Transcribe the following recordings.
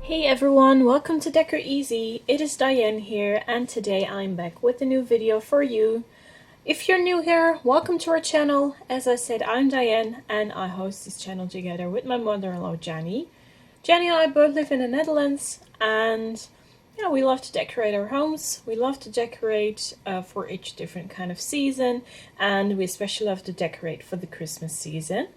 Hey everyone, welcome to Decor Easy. It is Dyanne here and today I'm back with a new video for you. If you're new here, welcome to our channel. As I said, I'm Dyanne and I host this channel together with my mother-in-law Janny. Janny and I both live in the Netherlands and we love to decorate our homes. We love to decorate for each different kind of season, and we especially love to decorate for the Christmas season.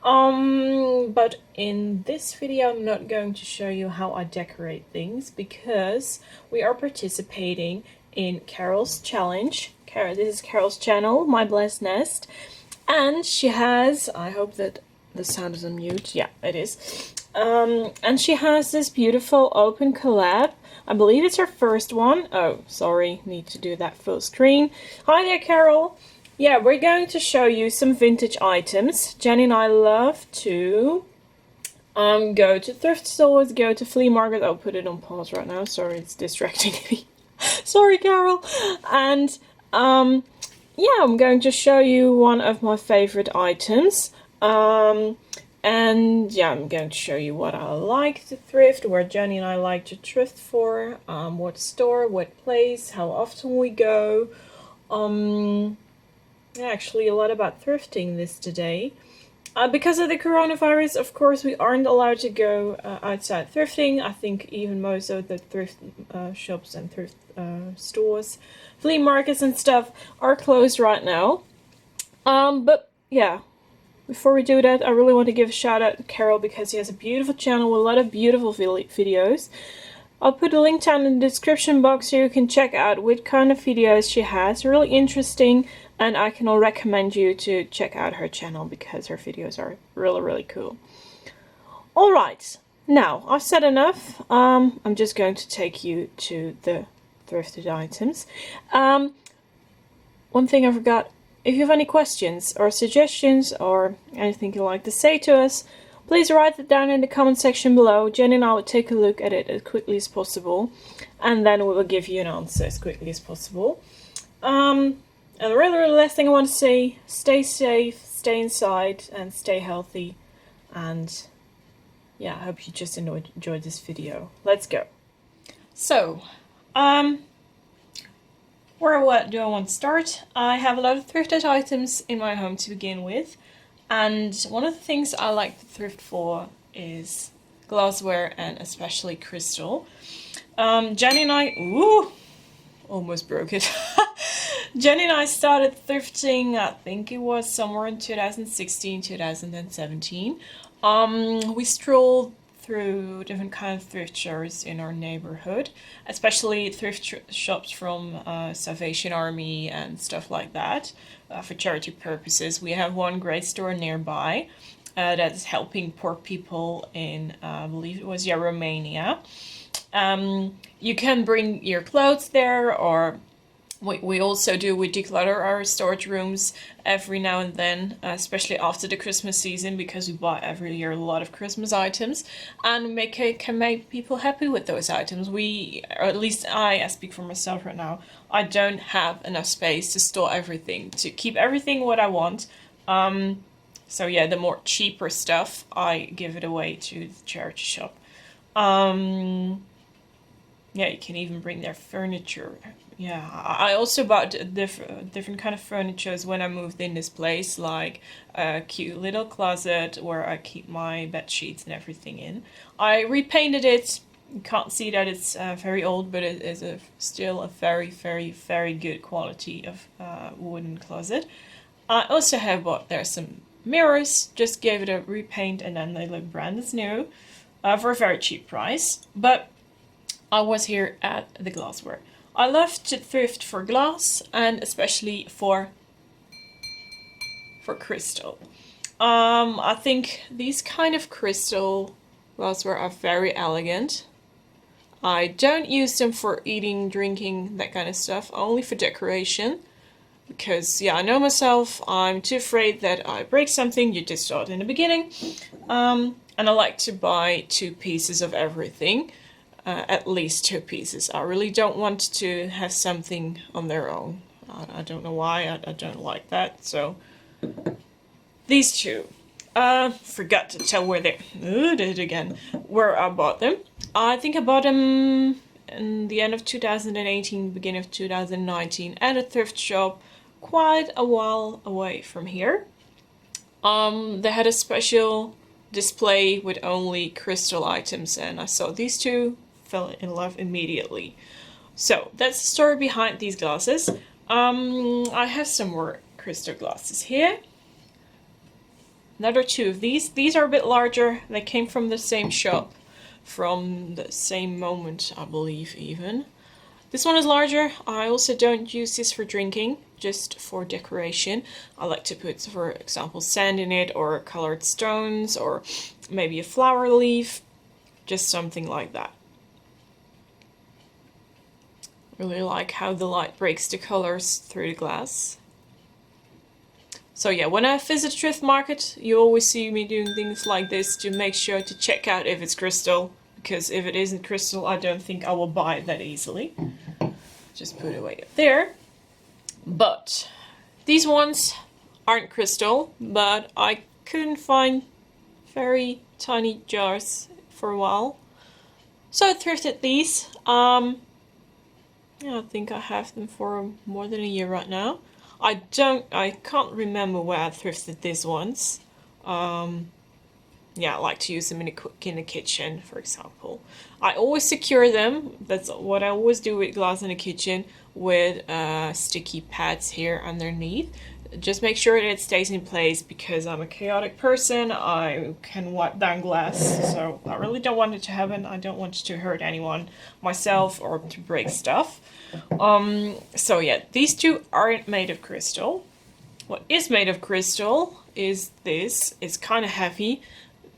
But in this video I'm not going to show you how I decorate things because we are participating in Carol's challenge. This is Carol's channel, My Blessed Nest, and she has, I hope that the sound is on mute, yeah it is, and she has this beautiful open collab. I believe it's her first one. Oh, sorry, need to do that full screen. Hi there, Carol. Yeah, we're going to show you some vintage items. Jenny and I love to go to thrift stores, go to flea markets. I'll put it on pause right now. Sorry, it's distracting me. Sorry, Carol. And yeah, I'm going to show you one of my favorite items. And yeah, I'm going to show you what I like to thrift, where Jenny and I like to thrift for, what store, what place, how often we go. Actually a lot about thrifting this today. Because of the coronavirus, of course, we aren't allowed to go outside thrifting. I think even most of the thrift shops and thrift stores, flea markets and stuff are closed right now. But yeah, before we do that, I really want to give a shout out to Carol because he has a beautiful channel with a lot of beautiful videos. I'll put a link down in the description box so you can check out what kind of videos she has. Really interesting, and I can recommend you to check out her channel because her videos are really cool. Alright, now I've said enough. I'm just going to take you to the thrifted items. One thing I forgot, if you have any questions or suggestions or anything you'd like to say to us, please write it down in the comment section below. Jenny and I will take a look at it as quickly as possible, and then we will give you an answer as quickly as possible. And the really last thing I want to say, stay safe, stay inside, and stay healthy. And yeah, I hope you just enjoyed this video. Let's go. So, what do I want to start? I have a lot of thrifted items in my home to begin with. And one of the things I like to thrift for is glassware and especially crystal. Jenny and I, almost broke it. Jenny and I started thrifting, I think it was somewhere in 2016, 2017. We strolled through different kind of thrift stores in our neighborhood, especially thrift shops from Salvation Army and stuff like that, for charity purposes. We have one great store nearby that is helping poor people in, I believe it was, Romania. You can bring your clothes there, or we also do, we declutter our storage rooms every now and then, especially after the Christmas season, because we buy every year a lot of Christmas items, and can make people happy with those items. Or at least I speak for myself right now, I don't have enough space to store everything, to keep everything what I want. So yeah, the more cheaper stuff, I give it away to the charity shop. Yeah, you can even bring their furniture. Yeah, I also bought different kind of furnitures when I moved in this place, like a cute little closet where I keep my bed sheets and everything in. I repainted it. You can't see that it's very old, but it is still a very good quality of wooden closet. I also have bought there some mirrors, just gave it a repaint, and then they look brand new for a very cheap price. But I was here at the glassware. I love to thrift for glass and especially for crystal. I think these kind of crystal glassware are very elegant. I don't use them for eating, drinking, that kind of stuff, only for decoration. Because, yeah, I know myself, I'm too afraid that I break something. You just saw it in the beginning. And I like to buy 2 pieces of everything. At least 2 pieces. I really don't want to have something on their own. I don't know why, I don't like that. So these 2. Forgot to tell where they did it again. Where I bought them. I think I bought them in the end of 2018, beginning of 2019 at a thrift shop quite a while away from here. They had a special display with only crystal items, and I saw these two, fell in love immediately. So that's the story behind these glasses. I have some more crystal glasses here. Another two of these. These are a bit larger. They came from the same shop, from the same moment, I believe, even. This one is larger. I also don't use this for drinking, just for decoration. I like to put, for example, sand in it, or colored stones, or maybe a flower leaf, just something like that. Really like how the light breaks the colors through the glass. So yeah, when I visit thrift market, you always see me doing things like this to make sure to check out if it's crystal, because if it isn't crystal, I don't think I will buy it that easily. Just put it away up there. But these ones aren't crystal, but I couldn't find very tiny jars for a while, so I thrifted these. Yeah, I think I have them for more than a year right now. I can't remember where I thrifted these ones. Yeah, I like to use them in the kitchen, for example. I always secure them. That's what I always do with glass in the kitchen, with sticky pads here underneath. Just make sure that it stays in place, because I'm a chaotic person. I can wipe down glass, so I really don't want it to happen. I don't want it to hurt anyone, myself, or to break stuff. So yeah, these two aren't made of crystal. What is made of crystal is this. It's kind of heavy.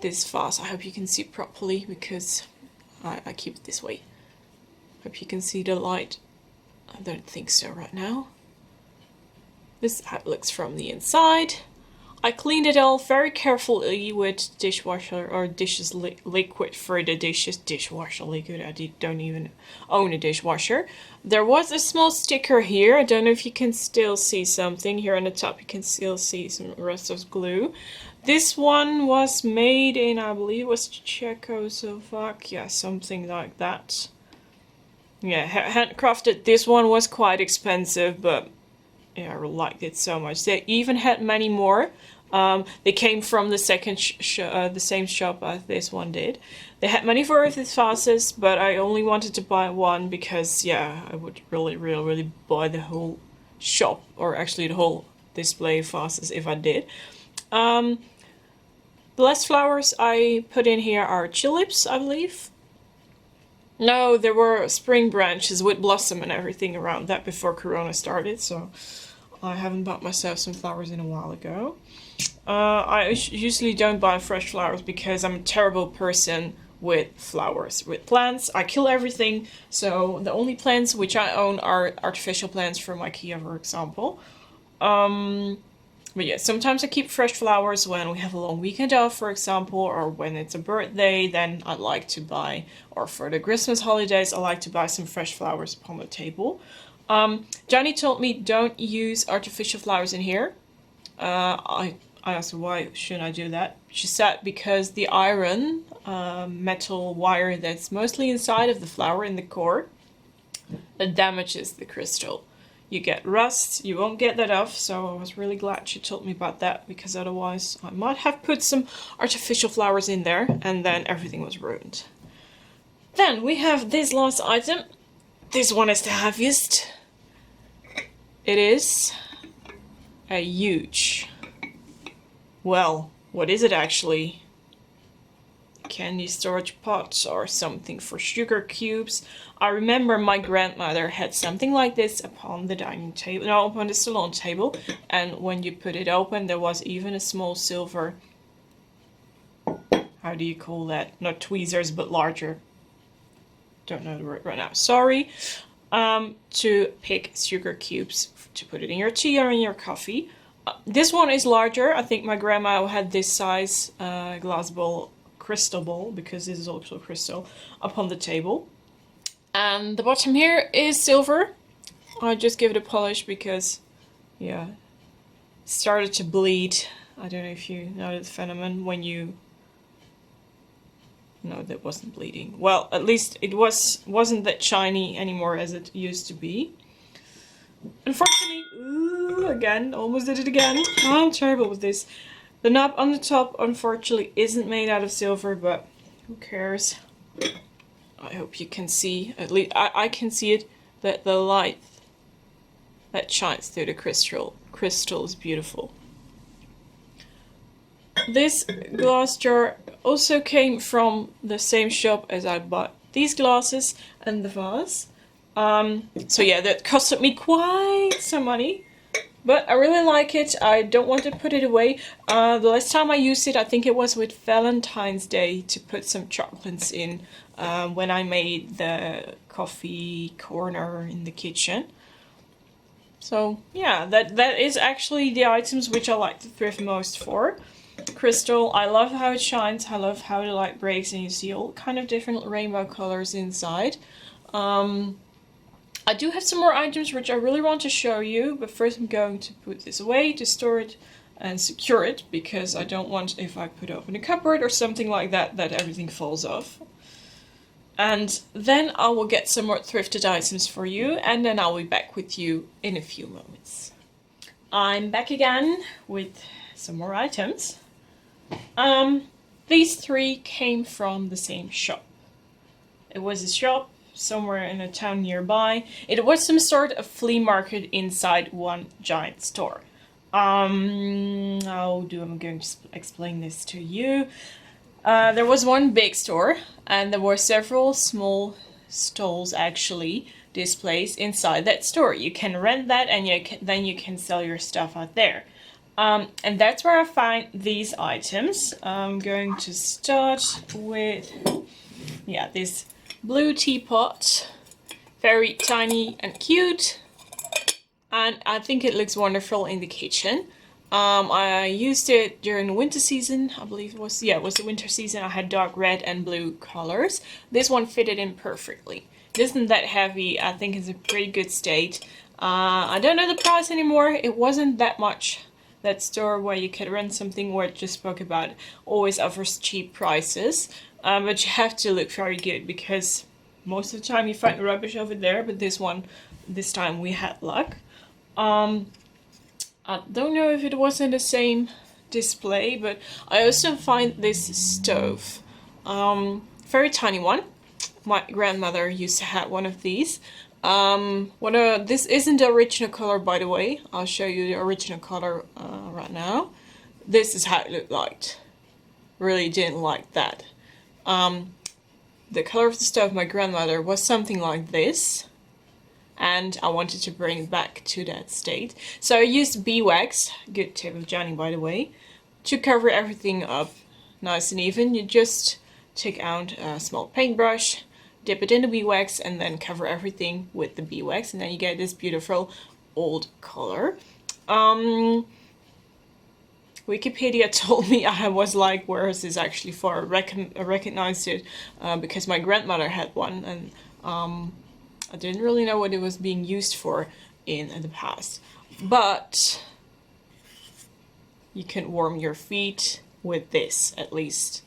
This vase, I hope you can see it properly, because I keep it this way. Hope you can see the light. I don't think so right now. This is how it looks from the inside. I cleaned it all very carefully with dishwasher or dishes liquid for the dishes. Dishwasher liquid, I don't even own a dishwasher. There was a small sticker here. I don't know if you can still see something. Here on the top you can still see some rest of glue. This one was made in, I believe it was Czechoslovakia, something like that. Yeah, handcrafted. This one was quite expensive, but yeah, I liked it so much. They even had many more. They came from the the same shop as this one did. They had many varieties vases, but I only wanted to buy one because, yeah, I would really buy the whole shop, or actually the whole display of vases if I did. The last flowers I put in here are tulips, I believe. No, there were spring branches with blossom and everything around that before Corona started, so I haven't bought myself some flowers in a while ago. I usually don't buy fresh flowers because I'm a terrible person with flowers. With plants, I kill everything, so the only plants which I own are artificial plants from IKEA, for example. But yeah, sometimes I keep fresh flowers when we have a long weekend off, for example, or when it's a birthday, then I'd like to buy, or for the Christmas holidays, I like to buy some fresh flowers upon the table. Janny told me don't use artificial flowers in here. I asked her why shouldn't I do that. She said because the iron, metal wire that's mostly inside of the flower in the core, that damages the crystal. You get rust, you won't get that off, so I was really glad she told me about that, because otherwise I might have put some artificial flowers in there and then everything was ruined. Then we have this last item. This one is the heaviest. It is a huge, well, what is it actually? Candy storage pot or something for sugar cubes. I remember my grandmother had something like this upon the dining table, no, upon the salon table, and when you put it open there was even a small silver, how do you call that? Not tweezers, but larger. Don't know the word right now, sorry. To pick sugar cubes to put it in your tea or in your coffee. This one is larger. I think my grandma had this size glass bowl, crystal bowl, because this is also crystal, upon the table. And the bottom here is silver. I just give it a polish because, yeah, it started to bleed I don't know if you know the phenomenon when you... No, that wasn't bleeding. Well, at least it wasn't that shiny anymore as it used to be. Unfortunately, ooh, again, almost did it again. Oh, I'm terrible with this. The knob on the top, unfortunately, isn't made out of silver, but who cares? I hope you can see, at least I can see it, that the light that shines through the crystal is beautiful. This glass jar also came from the same shop as I bought these glasses and the vase. So yeah, that costed me quite some money, but I really like it. I don't want to put it away. The last time I used it, I think it was with Valentine's Day to put some chocolates in when I made the coffee corner in the kitchen. So yeah, that is actually the items which I like to thrift most for. Crystal, I love how it shines, I love how the light breaks and you see all kind of different rainbow colors inside. I do have some more items which I really want to show you, but first I'm going to put this away to store it and secure it, because I don't want, if I put it up in a cupboard or something like that, that everything falls off. And then I will get some more thrifted items for you, and then I'll be back with you in a few moments. I'm back again with some more items. These three came from the same shop. It was a shop somewhere in a town nearby. It was some sort of flea market inside one giant store. I'm going to explain this to you. There was one big store, and there were several small stalls actually displays inside that store. You can rent that, and then you can sell your stuff out there. And that's where I find these items. I'm going to start with, yeah, this blue teapot, very tiny and cute, and I think it looks wonderful in the kitchen. I used it during the winter season, I believe it was the winter season. I had dark red and blue colors. This one fitted in perfectly. It isn't that heavy, I think it's a pretty good state. I don't know the price anymore, it wasn't that much. That store where you can rent something, where it just spoke about, always offers cheap prices. But you have to look very good, because most of the time you find rubbish over there, but this time we had luck. I don't know if it was in the same display, but I also find this stove. Very tiny one. My grandmother used to have one of these. This isn't the original color, by the way. I'll show you the original color right now. This is how it looked like. Really didn't like that. The color of the stove of my grandmother was something like this, and I wanted to bring it back to that state. So I used beeswax, good tip of Janny by the way, to cover everything up nice and even. You just take out a small paintbrush, dip it in the beeswax, and then cover everything with the beeswax, and then you get this beautiful old color. Wikipedia told me, I was like, where is this actually for? I recognized it because my grandmother had one, and I didn't really know what it was being used for in the past. But you can warm your feet with this, at least.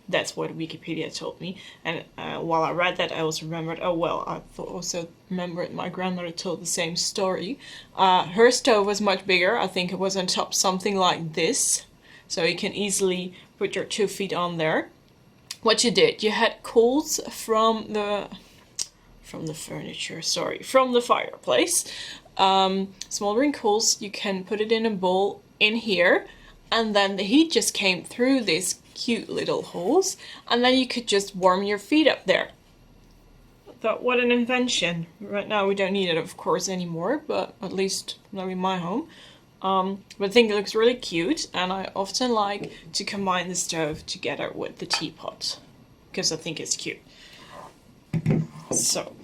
That's what Wikipedia told me. And while I read that, I also remembered, oh well, I also remembered my grandmother told the same story. Her stove was much bigger. I think it was on top something like this. So you can easily put your 2 feet on there. What you did, you had coals from the fireplace. Smoldering coals, you can put it in a bowl in here, and then the heat just came through these cute little holes, and then you could just warm your feet up there. I thought, what an invention. Right now we don't need it, of course, anymore, but at least not in my home. But I think it looks really cute, and I often like to combine the stove together with the teapot, because I think it's cute. So,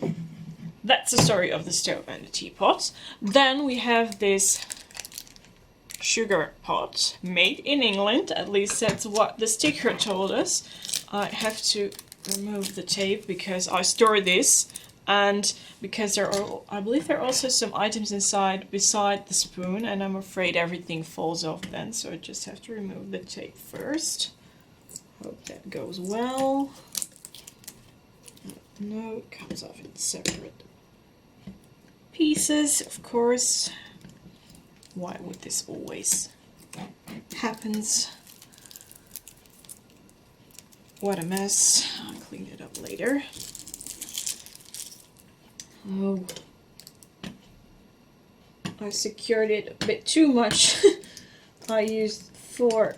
that's the story of the stove and the teapot. Then we have this sugar pot made in England, at least that's what the sticker told us. I have to remove the tape because I store this And because there are, I believe there are also some items inside beside the spoon, and I'm afraid everything falls off then, so I just have to remove the tape first. Hope that goes well. No, it comes off in separate pieces, of course. Why would this always happens? What a mess. I'll clean it up later. Oh, I secured it a bit too much. I used 4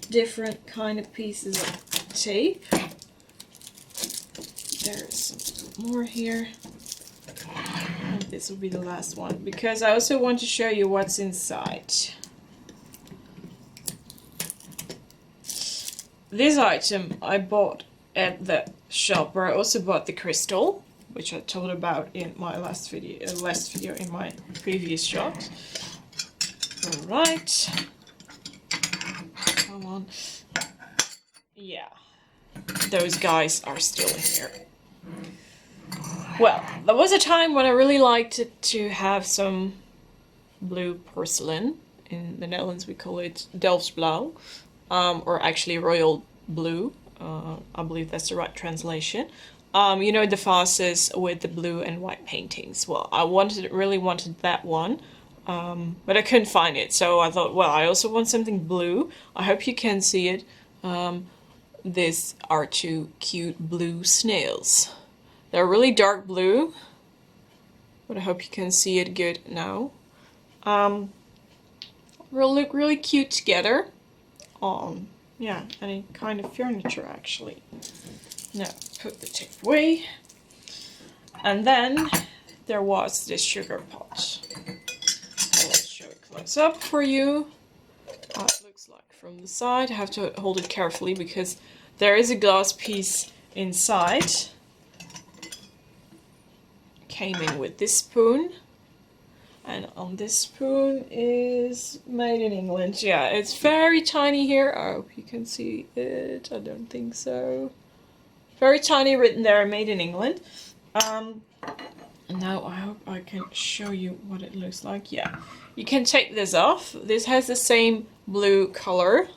different kind of pieces of tape. There's some more here. And this will be the last one because I also want to show you what's inside. This item I bought at the shop where I also bought the crystal, which I told about in my last video in my previous shop. Alright. Come on. Yeah. Those guys are still here. Well, there was a time when I really liked to have some blue porcelain. In the Netherlands we call it Delftsblauw, or actually royal blue. I believe that's the right translation. You know, the vases with the blue and white paintings. Well, I really wanted that one, but I couldn't find it. So I thought, well, I also want something blue. I hope you can see it. These are 2 cute blue snails. They're really dark blue, but I hope you can see it good now. They'll look really cute together. Yeah, any kind of furniture actually. Now, put the tape away. And then there was this sugar pot. So let's show it close up for you. How it looks like from the side. I have to hold it carefully because there is a glass piece inside. Came in with this spoon. And on this spoon is made in England. Yeah, it's very tiny here. I hope you can see it. I don't think so. Very tiny written there, made in England. Now I hope I can show you what it looks like. Yeah, you can take this off. This has the same blue color.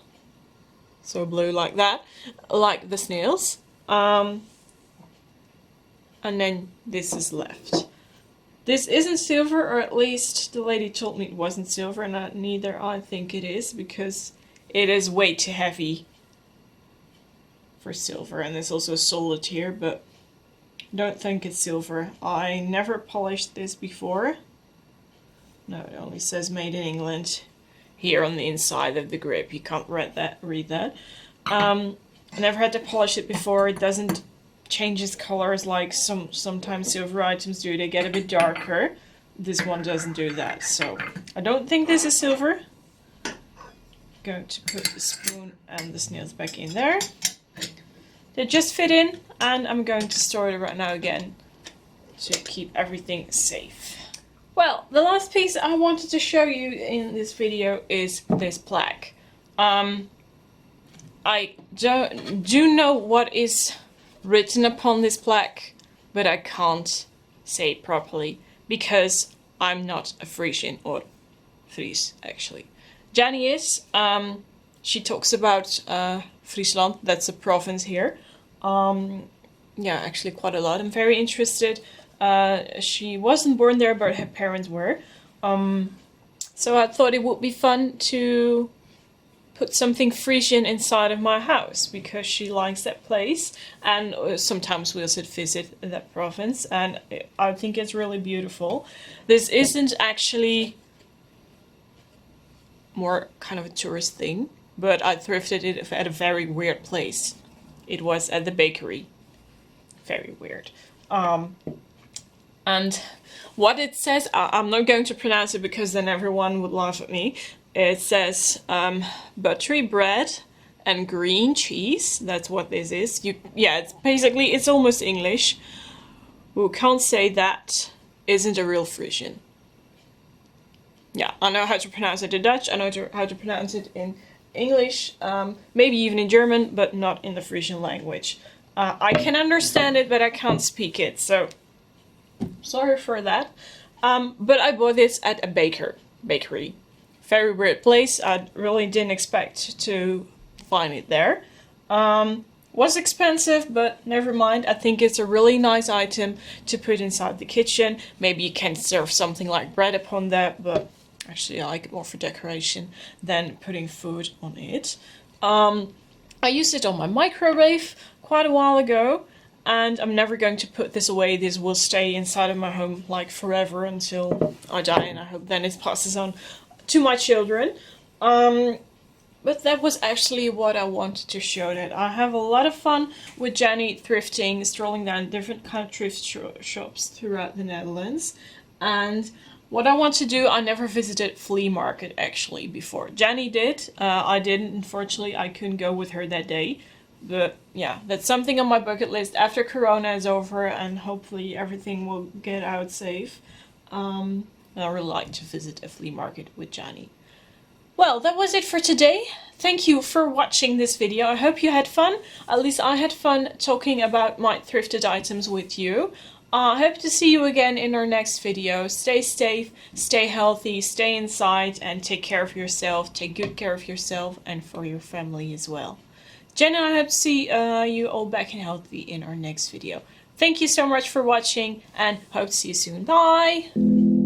So blue like that, like the snails. And then this is left. This isn't silver, or at least the lady told me it wasn't silver, and neither I think it is, because it is way too heavy for silver. And there's also a solid here, but I don't think it's silver. I never polished this before. No, it only says made in England here on the inside of the grip. You can't read that. I never had to polish it before. It doesn't change its colors like sometimes silver items do. They get a bit darker. This one doesn't do that, so I don't think this is silver. Going to put the spoon and the snails back in there. They just fit in, and I'm going to store it right now again to keep everything safe. Well, the last piece I wanted to show you in this video is this plaque. I do know what is written upon this plaque, but I can't say it properly because I'm not a Frisian, or Fries actually. Janny is. She talks about Friesland, that's a province here. Yeah, actually quite a lot. I'm very interested. She wasn't born there, but her parents were. So I thought it would be fun to put something Frisian inside of my house because she likes that place, and sometimes we also visit that province, and I think it's really beautiful. This isn't actually more kind of a tourist thing, but I thrifted it at a very weird place. It was at the bakery. Very weird. And what it says, I'm not going to pronounce it because then everyone would laugh at me. It says buttery bread and green cheese. That's what this is. Yeah, it's basically, it's almost English. Who can't say that isn't a real Frisian. Yeah, I know how to pronounce it in Dutch. I know how to pronounce it in English. Maybe even in German, but not in the Frisian language. I can understand it, but I can't speak it. So sorry for that. But I bought this at a bakery. Very weird place. I really didn't expect to find it there. Was expensive, but never mind. I think it's a really nice item to put inside the kitchen. Maybe you can serve something like bread upon that, but actually I like it more for decoration than putting food on it. I used it on my microwave quite a while ago, and I'm never going to put this away. This will stay inside of my home like forever until I die, and I hope then it passes on to my children. But that was actually what I wanted to show, that I have a lot of fun with Janny thrifting, strolling down different kind of thrift shops throughout the Netherlands. And what I want to do, I never visited flea market actually before. Janny did, I didn't, unfortunately. I couldn't go with her that day. But yeah, that's something on my bucket list after Corona is over and hopefully everything will get out safe. I really like to visit a flea market with Janny. Well, that was it for today. Thank you for watching this video. I hope you had fun. At least I had fun talking about my thrifted items with you. I hope to see you again in our next video. Stay safe, stay healthy, stay inside, and take care of yourself. Take good care of yourself and for your family as well. Jen and I hope to see you all back and healthy in our next video. Thank you so much for watching and hope to see you soon. Bye!